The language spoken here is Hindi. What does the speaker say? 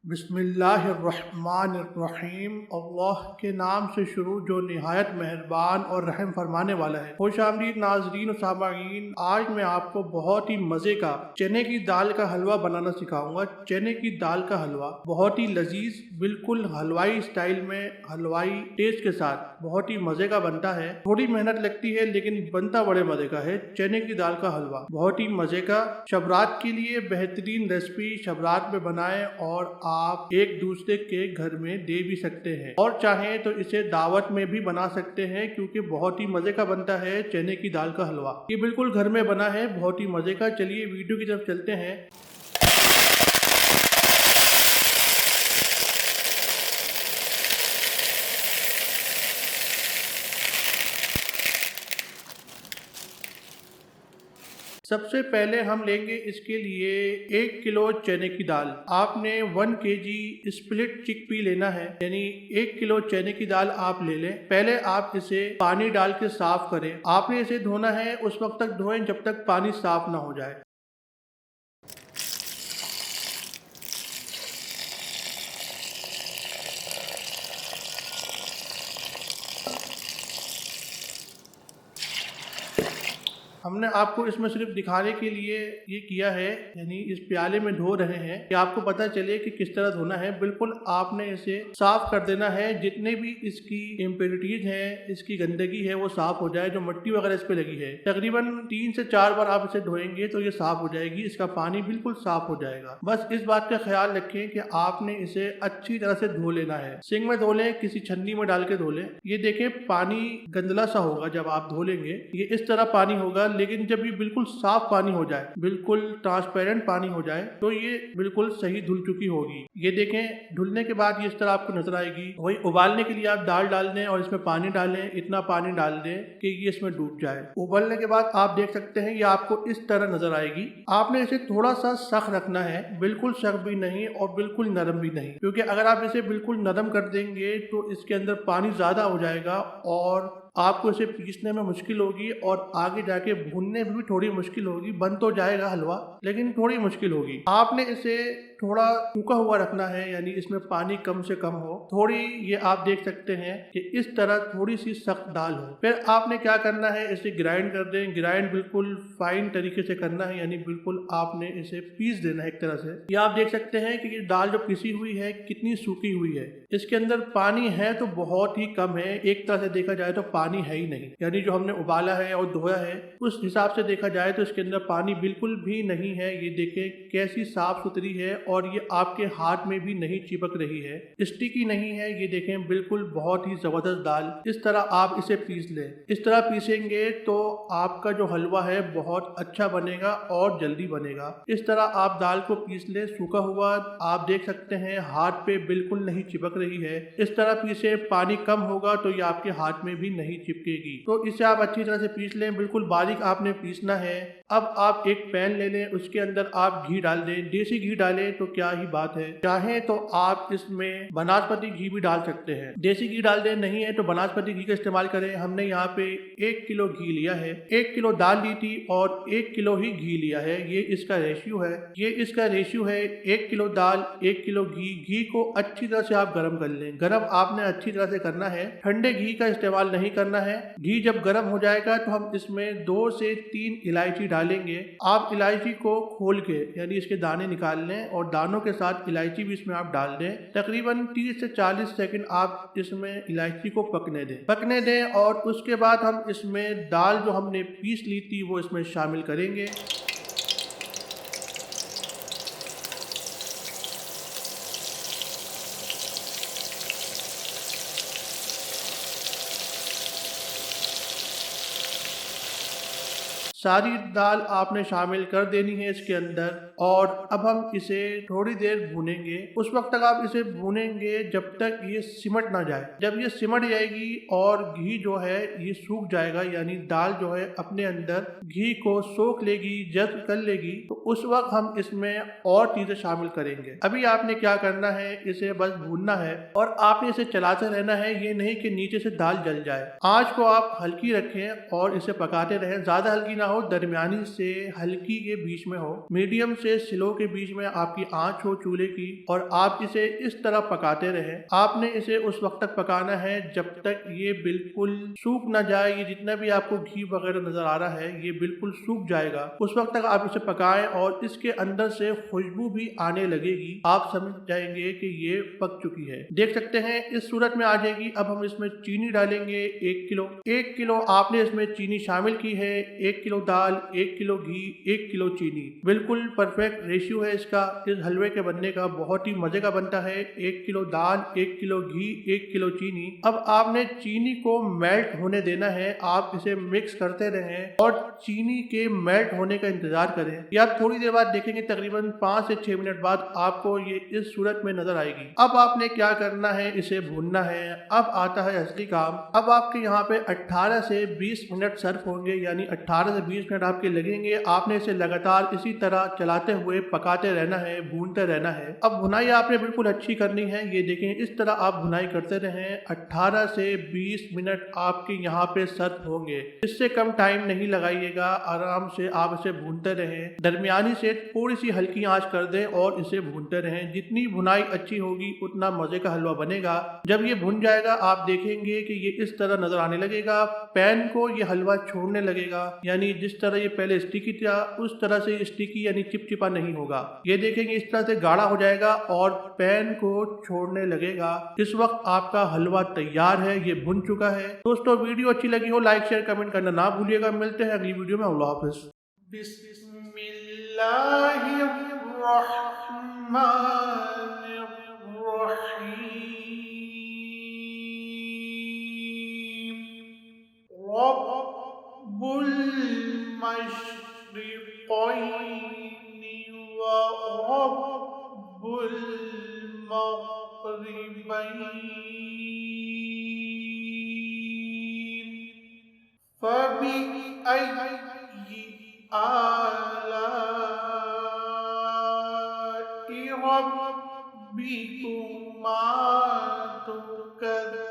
बिस्मिल्लाहिर्रहमानिर्रहीम। अल्लाह के नाम से शुरू जो निहायत मेहरबान और रहम फरमाने वाला है। खुशामदीद नाज़रीन और सामाईन, आज मैं आपको बहुत ही मज़े का चने की दाल का हलवा बनाना सिखाऊंगा। चने की दाल का हलवा बहुत ही लजीज, बिल्कुल हलवाई स्टाइल में, हलवाई टेस्ट के साथ बहुत ही मज़े का बनता है। थोड़ी मेहनत लगती है लेकिन बनता बड़े मज़े का है। चने की दाल का हलवा बहुत ही मज़े का, शबरात के लिए बेहतरीन रेसिपी। शबरात में बनाएं और आप एक दूसरे के घर में दे भी सकते हैं, और चाहें तो इसे दावत में भी बना सकते हैं, क्योंकि बहुत ही मजे का बनता है चने की दाल का हलवा। ये बिल्कुल घर में बना है, बहुत ही मजे का। चलिए वीडियो की तरफ चलते हैं। सबसे पहले हम लेंगे इसके लिए 1 किलो चने की दाल। आपने 1 केजी स्प्लिट चिकपी लेना है, यानी 1 किलो चने की दाल आप ले लें। पहले आप इसे पानी डाल के साफ करें। आपने इसे धोना है, उस वक्त तक धोएं जब तक पानी साफ ना हो जाए। हमने आपको इसमें सिर्फ दिखाने के लिए ये किया है, यानी इस प्याले में धो रहे हैं कि आपको पता चले कि किस तरह धोना है। बिल्कुल आपने इसे साफ कर देना है, जितने भी इसकी इम्प्योरिटीज हैं, इसकी गंदगी है, वो साफ हो जाए। जो मिट्टी वगैरह इस पे लगी है, तकरीबन 3 से 4 बार आप इसे धोएंगे तो ये साफ हो जाएगी, इसका पानी बिल्कुल साफ हो जाएगा। बस इस बात का ख्याल रखें कि आपने इसे अच्छी तरह से धो लेना है। सिंक में धो लें, किसी छन्नी में डाल के धो लें। ये देखें पानी गंदला सा होगा जब आप धो लेंगे, ये इस तरह पानी होगा। लेकिन जब ये बिल्कुल साफ पानी हो जाए, बिल्कुल ट्रांसपेरेंट पानी हो जाए, तो ये बिल्कुल सही धुल चुकी होगी। ये देखें, धुलने के बाद ये इस तरह आपको नजर आएगी। वही उबालने के लिए आप दाल डाल दें और इसमें पानी डालें, इतना पानी डाल दें कि ये इसमें डूब जाए। उबलने के बाद आप देख सकते हैं ये आपको इस तरह नजर आएगी। आपने इसे थोड़ा सा सख्त रखना है, बिल्कुल सख्त भी नहीं और बिल्कुल नरम भी नहीं, क्योंकि अगर आप इसे बिल्कुल नरम कर देंगे तो इसके अंदर पानी ज्यादा हो जाएगा और आपको इसे पीसने में मुश्किल होगी और आगे जाके भूनने में भी थोड़ी मुश्किल होगी। बन तो जाएगा हलवा, लेकिन थोड़ी मुश्किल होगी। आपने इसे थोड़ा सूखा हुआ रखना है, यानी इसमें पानी कम से कम हो थोड़ी। ये आप देख सकते हैं कि इस तरह थोड़ी सी सख्त दाल हो। फिर आपने क्या करना है, इसे ग्राइंड कर दें। ग्राइंड बिल्कुल फाइन तरीके से करना है, यानी बिल्कुल आपने इसे पीस देना है एक तरह से। ये आप देख सकते हैं कि ये दाल जो पिसी हुई है कितनी सूखी हुई है। इसके अंदर पानी है तो बहुत ही कम है, एक तरह से देखा जाए तो पानी है ही नहीं, यानी जो हमने उबाला है और धोया है उस हिसाब से देखा जाए तो इसके अंदर पानी बिल्कुल भी नहीं है। ये देखें कैसी साफ सुथरी है और ये आपके हाथ में भी नहीं चिपक रही है, स्टिकी नहीं है। ये देखें बिल्कुल बहुत ही जबरदस्त दाल। इस तरह आप इसे पीस लें। इस तरह पीसेंगे तो आपका जो हलवा है बहुत अच्छा बनेगा और जल्दी बनेगा। इस तरह आप दाल को पीस लें सूखा हुआ। आप देख सकते हैं हाथ पे बिल्कुल नहीं चिपक रही है। इस तरह पीसे, पानी कम होगा तो ये आपके हाथ में भी नहीं चिपकेगी। तो इसे आप अच्छी तरह से पीस लें, बिल्कुल बारीक आपने पीसना है। अब आप एक पैन ले लें, उसके अंदर आप घी डाल दें। देसी घी डालें तो क्या ही बात है, चाहे तो आप इसमें बनास्पति घी भी डाल सकते हैं। देसी घी डाल दें, नहीं है तो बनास्पति घी का इस्तेमाल करें। हमने यहाँ पे 1 किलो घी लिया है, 1 किलो दाल ली थी और 1 किलो ही घी लिया है। ये इसका रेशियो है, ये इसका रेशियो है 1 किलो दाल 1 किलो घी। घी को अच्छी तरह से आप गर्म कर लें। गर्म आपने अच्छी तरह से करना है, ठंडे घी का इस्तेमाल नहीं करना है। घी जब गर्म हो जाएगा तो हम इसमें 2 से 3 इलायची डालेंगे। आप इलायची को खोल के, यानी इसके दाने निकाल लें और दानों के साथ इलायची भी इसमें आप डाल दें। तकरीबन 30 से 40 सेकंड आप इसमें इलायची को पकने दें और उसके बाद हम इसमें दाल जो हमने पीस ली थी वो इसमें शामिल करेंगे। सारी दाल आपने शामिल कर देनी है इसके अंदर और अब हम इसे थोड़ी देर भूनेंगे। उस वक्त तक आप इसे भूनेंगे जब तक ये सिमट ना जाए। जब ये सिमट जाएगी और घी जो है ये सूख जाएगा, यानी दाल जो है अपने अंदर घी को सोख लेगी, जज़्ब कर लेगी, तो उस वक्त हम इसमें और चीजें शामिल करेंगे। अभी आपने क्या करना है, इसे बस भूनना है और आपने इसे चलाते रहना है। ये नहीं कि नीचे से दाल जल जाए। आंच को आप हल्की रखें और इसे पकाते रहें, ज्यादा हल्की ना हो हो दरमियानी से हल्की के बीच में हो, मीडियम से स्लो के बीच में आपकी आंच हो चूल्हे की, और आप इसे इस तरह पकाते रहें। आपने इसे उस वक्त तक पकाना है जब तक ये बिल्कुल सूख ना जाए। ये जितना भी आपको घी वगैरह नजर आ रहा है ये बिल्कुल सूख जाएगा, उस वक्त तक आप इसे पकाएं और इसके अंदर से खुशबू भी आने लगेगी। आप समझ जाएंगे कि ये पक चुकी है। देख सकते हैं इस सूरत में आ जाएगी। अब हम इसमें चीनी डालेंगे 1 किलो आपने इसमें चीनी शामिल की है। 1 किलो दाल, 1 किलो घी, 1 किलो चीनी, बिल्कुल परफेक्ट रेशियो है इसका। इस हलवे के बनने का बहुत ही मजे का बनता है। 1 किलो दाल, 1 किलो घी, 1 किलो चीनी। अब आपने चीनी को मेल्ट होने देना है। आप इसे मिक्स करते रहें और चीनी के मेल्ट होने का इंतजार करें। ये आप थोड़ी देर बाद देखेंगे, तकरीबन 5 से 6 मिनट बाद आपको ये इस सूरत में नजर आएगी। अब आपने क्या करना है, इसे भूनना है। अब आता है असली काम। अब आपके यहाँ पे 18 से 20 मिनट सर्व होंगे, यानी 18 से 20 मिनट आपके लगेंगे। आपने इसे लगातार इसी तरह चलाते हुए पकाते रहना है, भूनते रहना है। अब भुनाई आपने बिल्कुल अच्छी करनी है। ये देखें इस तरह आप भुनाई करते रहें। 18 से 20 मिनट आपके यहाँ पे सर्व होंगे। इससे कम टाइम नहीं लगाइएगा। आराम से आप इसे भूनते रहें। दरमियानी से थोड़ी सी हल्की आंच कर दें और इसे भूनते रहें। जितनी भुनाई अच्छी होगी उतना मजे का हलवा बनेगा। जब ये भुन जाएगा आप देखेंगे कि ये इस तरह नजर आने लगेगा। पैन को ये हलवा छोड़ने लगेगा, यानी जिस तरह ये पहले स्टिकी था उस तरह से स्टिकी यानी चिपचिपा नहीं होगा। ये देखेंगे इस तरह से गाढ़ा हो जाएगा और पैन को छोड़ने लगेगा। इस वक्त आपका हलवा तैयार है, ये भुन चुका है। दोस्तों वीडियो अच्छी लगी हो लाइक शेयर कमेंट करना ना भूलिएगा। मिलते हैं अगली वीडियो में। अल्लाह हाफिज। रब्बुल मशरिक़ैनि व रब्बुल मग़रिबैन फ़बिअय्यि आलाइ रब्बिकुमा तुकज़्ज़िबान।